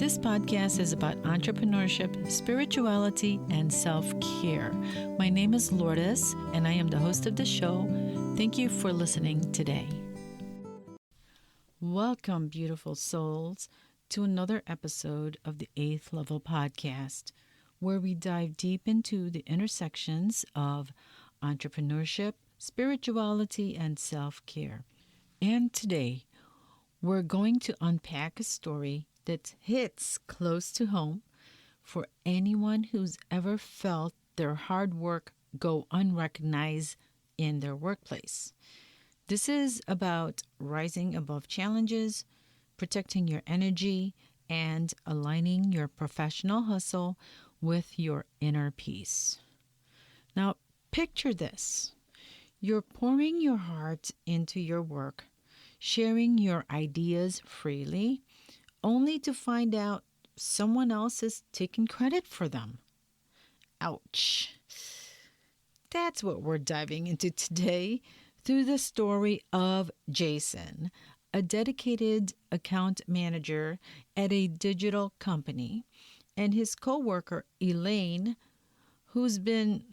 This podcast is about entrepreneurship, spirituality, and self-care. My name is Lourdes, and I am the host of the show. Thank you for listening today. Welcome, beautiful souls, to another episode of the 8th Level Podcast, where we dive deep into the intersections of entrepreneurship, spirituality, and self-care. And today, we're going to unpack a story that hits close to home for anyone who's ever felt their hard work go unrecognized in their workplace. This is about rising above challenges, protecting your energy, and aligning your professional hustle with your inner peace. Now, picture this. You're pouring your heart into your work, sharing your ideas freely, only to find out someone else is taking credit for them. Ouch. That's what we're diving into today through the story of Jason, a dedicated account manager at a digital company, and his coworker Elaine, who's been,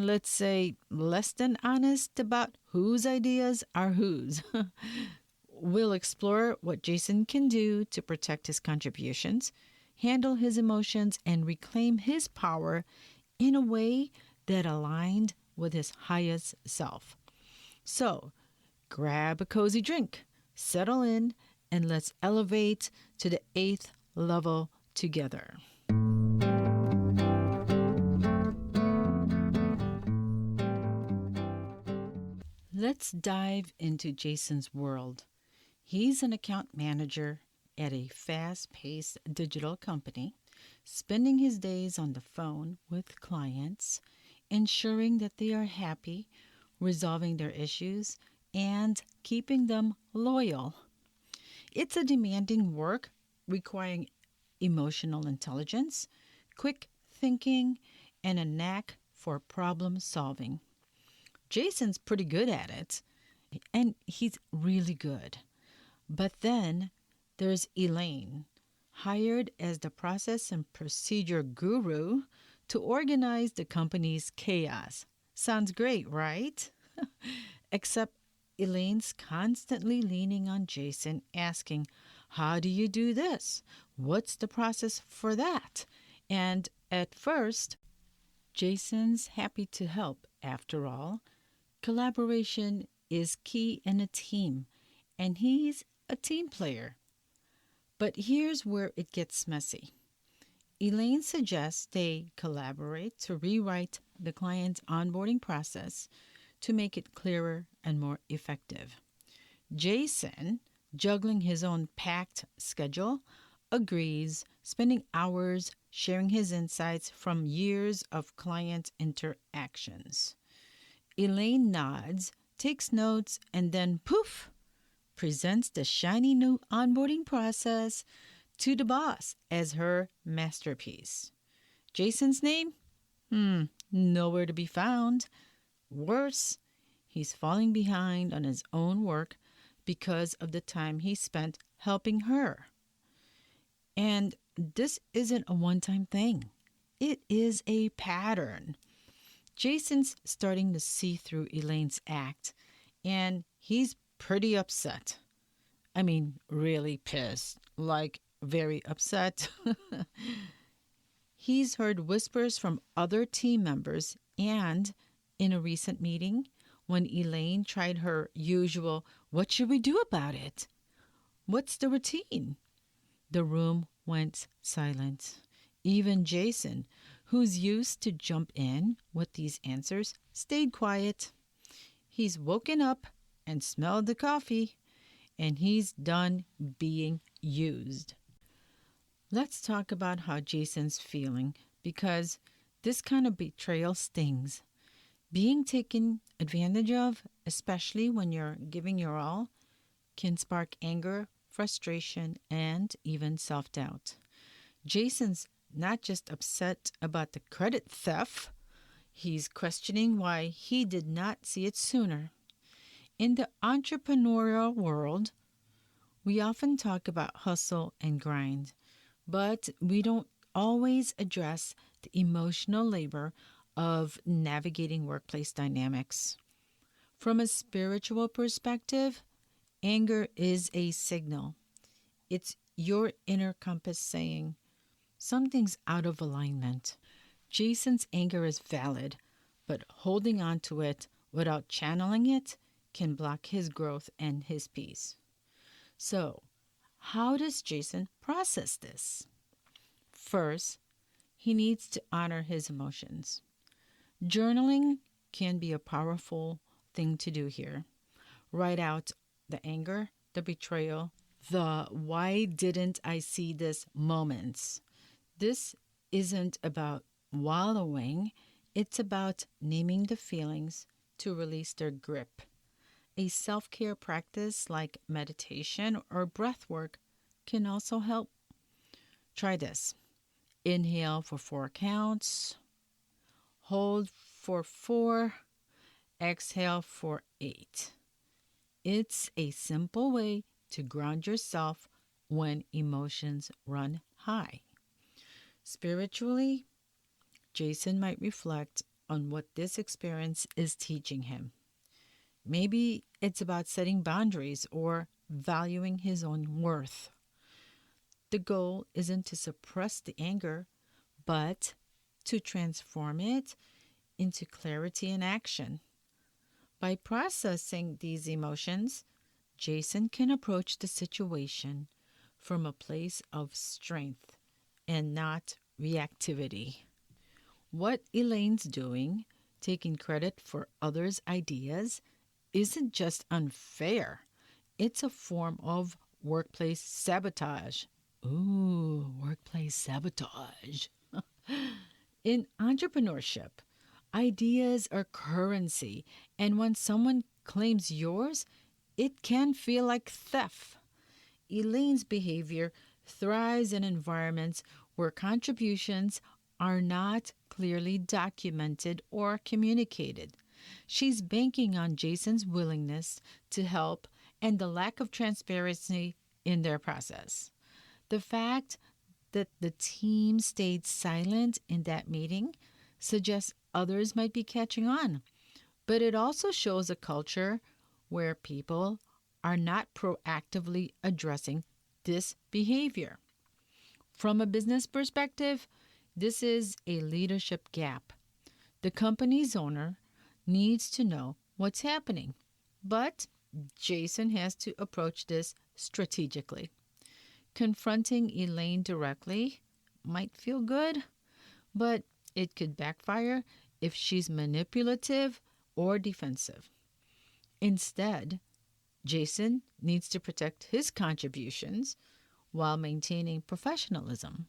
let's say, less than honest about whose ideas are whose. We'll explore what Jason can do to protect his contributions, handle his emotions, and reclaim his power in a way that aligned with his highest self. So, grab a cozy drink, settle in, and let's elevate to the 8th level together. Let's dive into Jason's world. He's an account manager at a fast-paced digital company, spending his days on the phone with clients, ensuring that they are happy, resolving their issues, and keeping them loyal. It's a demanding work requiring emotional intelligence, quick thinking, and a knack for problem solving. Jason's pretty good at it, and he's really good. But then there's Elaine, hired as the process and procedure guru to organize the company's chaos. Sounds great, right? Except Elaine's constantly leaning on Jason, asking, how do you do this? What's the process for that? And at first, Jason's happy to help. After all, collaboration is key in a team, and he's a team player. But here's where it gets messy. Elaine suggests they collaborate to rewrite the client's onboarding process to make it clearer and more effective. Jason, juggling his own packed schedule, agrees, spending hours sharing his insights from years of client interactions. Elaine nods, takes notes, and then poof, presents the shiny new onboarding process to the boss as her masterpiece. Jason's name? Nowhere to be found. Worse, he's falling behind on his own work because of the time he spent helping her. And this isn't a one-time thing. It is a pattern. Jason's starting to see through Elaine's act, and he's pretty upset. I mean, really pissed, like very upset. He's heard whispers from other team members, and in a recent meeting, when Elaine tried her usual, what should we do about it? What's the routine? The room went silent. Even Jason, who's used to jump in with these answers, stayed quiet. He's woken up and smelled the coffee, and he's done being used. Let's talk about how Jason's feeling, because this kind of betrayal stings. Being taken advantage of, especially when you're giving your all, can spark anger, frustration, and even self-doubt. Jason's not just upset about the credit theft, he's questioning why he did not see it sooner. In the entrepreneurial world, we often talk about hustle and grind, but we don't always address the emotional labor of navigating workplace dynamics. From a spiritual perspective, anger is a signal. It's your inner compass saying something's out of alignment. Jason's anger is valid, but holding on to it without channeling it can block his growth and his peace. So, how does Jason process this? First, he needs to honor his emotions. Journaling can be a powerful thing to do here. Write out the anger, the betrayal, the why didn't I see this moments. This isn't about wallowing, it's about naming the feelings to release their grip. A self care practice like meditation or breath work can also help. Try this. Inhale for 4 counts, hold for 4, exhale for 8. It's a simple way to ground yourself when emotions run high. Spiritually, Jason might reflect on what this experience is teaching him. Maybe it's about setting boundaries or valuing his own worth. The goal isn't to suppress the anger, but to transform it into clarity and action. By processing these emotions, Jason can approach the situation from a place of strength and not reactivity. What Elaine's doing, taking credit for others' ideas, isn't just unfair, it's a form of workplace sabotage. Ooh, workplace sabotage. In entrepreneurship, ideas are currency, and when someone claims yours, it can feel like theft. Elaine's behavior thrives in environments where contributions are not clearly documented or communicated. She's banking on Jason's willingness to help and the lack of transparency in their process. The fact that the team stayed silent in that meeting suggests others might be catching on, but it also shows a culture where people are not proactively addressing this behavior. From a business perspective, this is a leadership gap. The company's owner needs to know what's happening, but Jason has to approach this strategically. Confronting Elaine directly might feel good, but it could backfire if she's manipulative or defensive. Instead, Jason needs to protect his contributions while maintaining professionalism.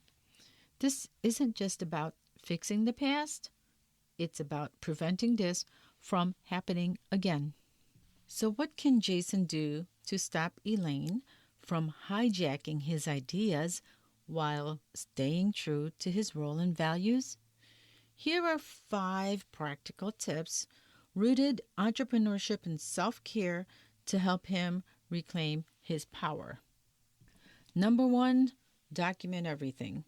This isn't just about fixing the past, it's about preventing this from happening again. So, what can Jason do to stop Elaine from hijacking his ideas while staying true to his role and values? Here are 5 practical tips rooted entrepreneurship and self care to help him reclaim his power. Number 1, document everything.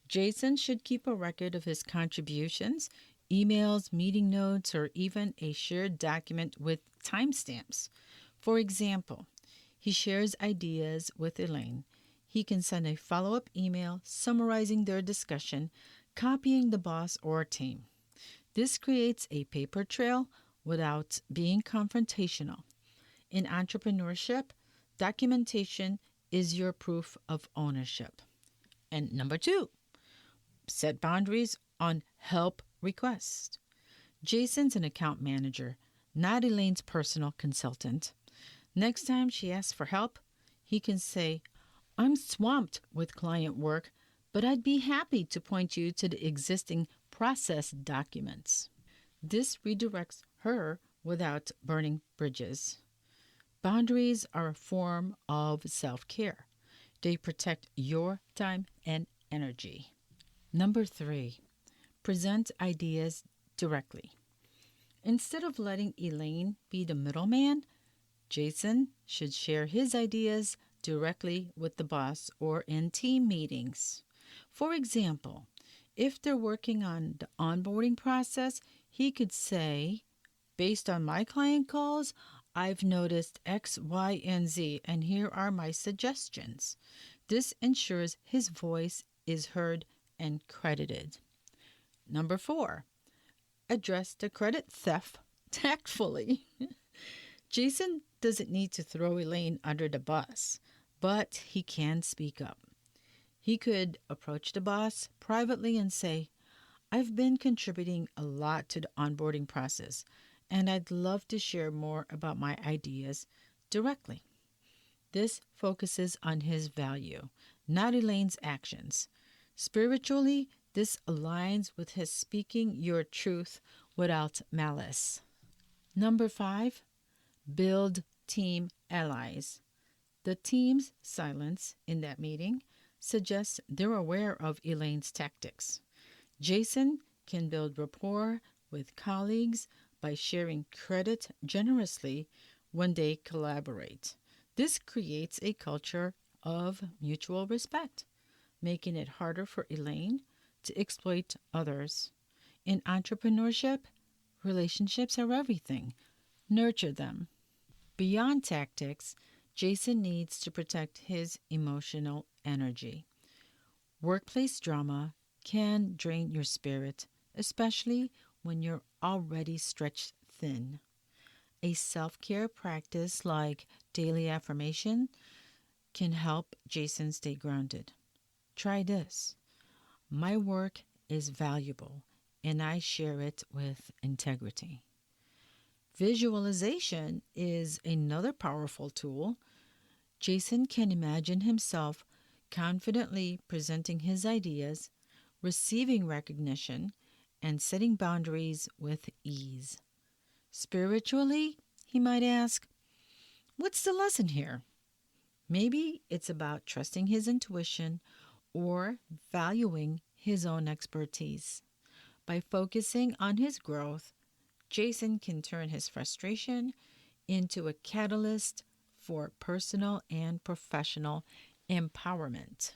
Jason should keep a record of his contributions, emails, meeting notes, or even a shared document with timestamps. For example, he shares ideas with Elaine. He can send a follow up email summarizing their discussion, copying the boss or team. This creates a paper trail without being confrontational. In entrepreneurship, documentation is your proof of ownership. And number 2, set boundaries on help requests. Jason's an account manager, not Elaine's personal consultant. Next time she asks for help, he can say, I'm swamped with client work, but I'd be happy to point you to the existing process documents. This redirects her without burning bridges. Boundaries are a form of self care. They protect your time and energy. Number 3, present ideas directly. Instead of letting Elaine be the middleman, Jason should share his ideas directly with the boss or in team meetings. For example, if they're working on the onboarding process, he could say, based on my client calls, I've noticed X, Y, and Z, and here are my suggestions. This ensures his voice is heard and credited. Number 4, address the credit theft tactfully. Jason doesn't need to throw Elaine under the bus, but he can speak up. He could approach the boss privately and say, I've been contributing a lot to the onboarding process, and I'd love to share more about my ideas directly. This focuses on his value, not Elaine's actions. Spiritually, this aligns with his speaking your truth without malice. Number 5, build team allies. The team's silence in that meeting suggests they're aware of Elaine's tactics. Jason can build rapport with colleagues by sharing credit generously when they collaborate. This creates a culture of mutual respect, making it harder for Elaine to exploit others. In entrepreneurship, relationships are everything. Nurture them. Beyond tactics, Jason needs to protect his emotional energy. Workplace drama can drain your spirit, especially when you're already stretched thin. A self-care practice like daily affirmation can help Jason stay grounded. Try this. My work is valuable and I share it with integrity. Visualization is another powerful tool. Jason can imagine himself confidently presenting his ideas, receiving recognition, and setting boundaries with ease. Spiritually, he might ask, what's the lesson here? Maybe it's about trusting his intuition or valuing his own expertise. By focusing on his growth, Jason can turn his frustration into a catalyst for personal and professional empowerment.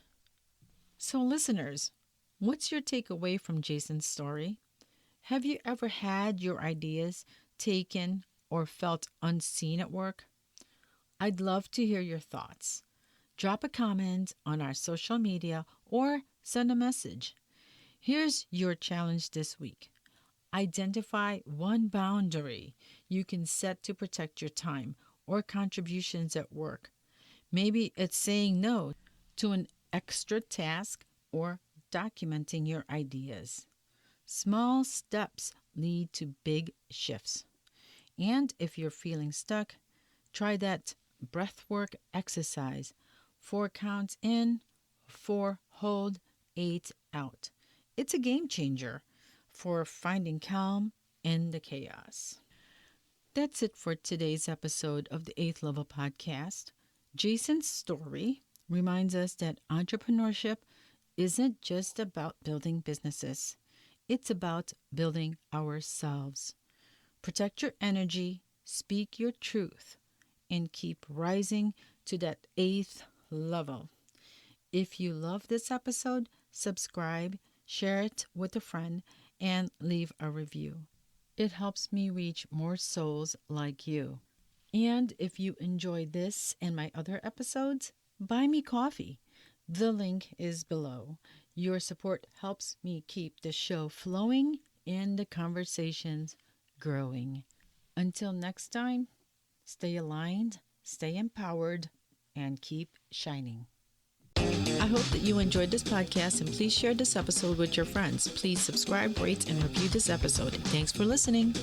So, listeners, what's your takeaway from Jason's story? Have you ever had your ideas taken or felt unseen at work? I'd love to hear your thoughts. Drop a comment on our social media or send a message. Here's your challenge this week. Identify one boundary you can set to protect your time or contributions at work. Maybe it's saying no to an extra task or documenting your ideas. Small steps lead to big shifts. And if you're feeling stuck, try that breathwork exercise. 4 counts in, 4 hold, 8 out. It's a game changer for finding calm in the chaos. That's it for today's episode of the 8th Level Podcast. Jason's story reminds us that entrepreneurship isn't just about building businesses. It's about building ourselves. Protect your energy, speak your truth, and keep rising to that 8th level. If you love this episode, subscribe, share it with a friend, and leave a review. It helps me reach more souls like you. And if you enjoy this and my other episodes, buy me coffee. The link is below. Your support helps me keep the show flowing and the conversations growing. Until next time, stay aligned, stay empowered, and keep shining. I hope that you enjoyed this podcast, and please share this episode with your friends. Please subscribe, rate, and review this episode. Thanks for listening.